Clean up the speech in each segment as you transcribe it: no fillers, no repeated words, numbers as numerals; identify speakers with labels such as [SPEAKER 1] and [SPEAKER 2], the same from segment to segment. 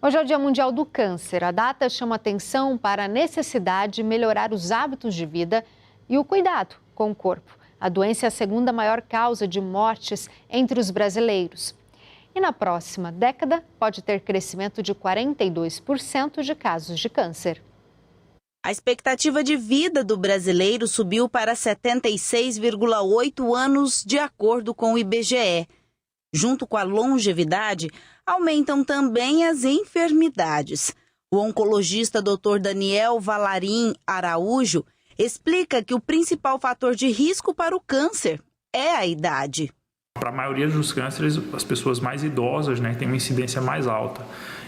[SPEAKER 1] Hoje é o Dia Mundial do Câncer. A data chama atenção para a necessidade de melhorar os hábitos de vida e o cuidado com o corpo. A doença é a segunda maior causa de mortes entre os brasileiros. E na próxima década, pode ter crescimento de 42% de casos de câncer.
[SPEAKER 2] A expectativa de vida do brasileiro subiu para 76,8 anos, de acordo com o IBGE. Junto com a longevidade, aumentam também as enfermidades. O oncologista Dr. Daniel Valarim Araújo explica que o principal fator de risco para o câncer é a idade.
[SPEAKER 3] Para a maioria dos cânceres, as pessoas mais idosas, têm uma incidência mais alta.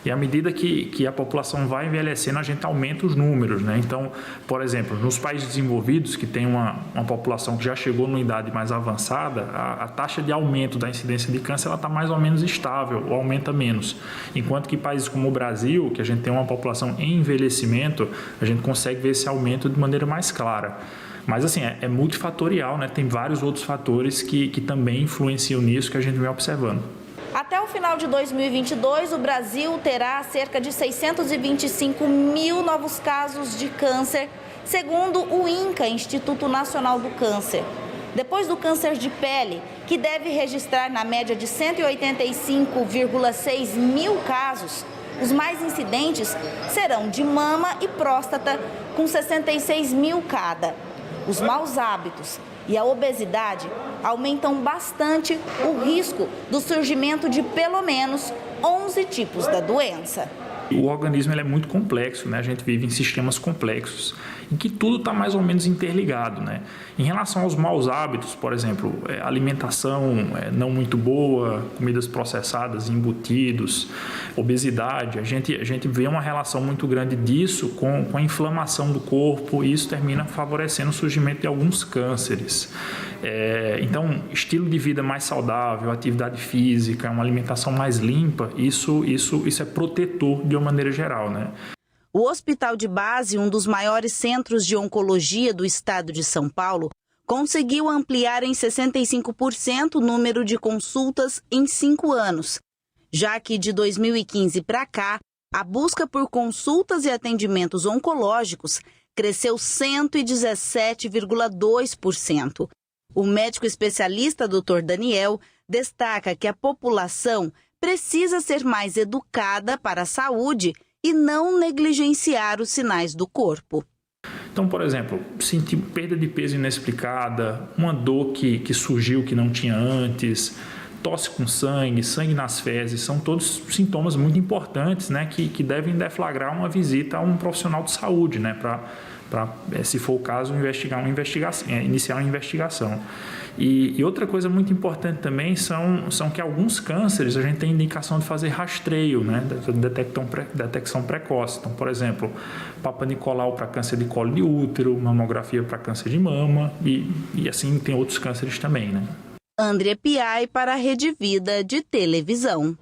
[SPEAKER 3] E à medida que a população vai envelhecendo, a gente aumenta os números, Então, por exemplo, nos países desenvolvidos, que tem uma população que já chegou numa idade mais avançada, a taxa de aumento da incidência de câncer está mais ou menos estável, ou aumenta menos. Enquanto que países como o Brasil, que a gente tem uma população em envelhecimento, a gente consegue ver esse aumento de maneira mais clara. Mas assim, é multifatorial, Tem vários outros fatores que também influenciam nisso que a gente vem observando.
[SPEAKER 2] Até o final de 2022, o Brasil terá cerca de 625 mil novos casos de câncer, segundo o INCA, Instituto Nacional do Câncer. Depois do câncer de pele, que deve registrar na média de 185,6 mil casos, os mais incidentes serão de mama e próstata, com 66 mil cada. Os maus hábitos e a obesidade aumentam bastante o risco do surgimento de pelo menos 11 tipos da doença.
[SPEAKER 3] O organismo é muito complexo, A gente vive em sistemas complexos, em que tudo está mais ou menos interligado, Em relação aos maus hábitos, por exemplo, alimentação não muito boa, comidas processadas, embutidos, obesidade, a gente vê uma relação muito grande disso com a inflamação do corpo, e isso termina favorecendo o surgimento de alguns cânceres. Então, estilo de vida mais saudável, atividade física, uma alimentação mais limpa, isso é protetor de uma maneira geral,
[SPEAKER 2] O Hospital de Base, um dos maiores centros de oncologia do estado de São Paulo, conseguiu ampliar em 65% o número de consultas em 5 anos, já que de 2015 para cá, a busca por consultas e atendimentos oncológicos cresceu 117,2%. O médico especialista Dr. Daniel destaca que a população precisa ser mais educada para a saúde e não negligenciar os sinais do corpo.
[SPEAKER 3] Então, por exemplo, sentir perda de peso inexplicada, uma dor que surgiu que não tinha antes, tosse com sangue nas fezes, são todos sintomas muito importantes, que devem deflagrar uma visita a um profissional de saúde, para, se for o caso, iniciar uma investigação. E outra coisa muito importante também são que alguns cânceres a gente tem indicação de fazer rastreio, detecção precoce. Então, por exemplo, Papa Nicolau para câncer de colo de útero, mamografia para câncer de mama e assim tem outros cânceres também,
[SPEAKER 2] André Piai para a Rede Vida de televisão.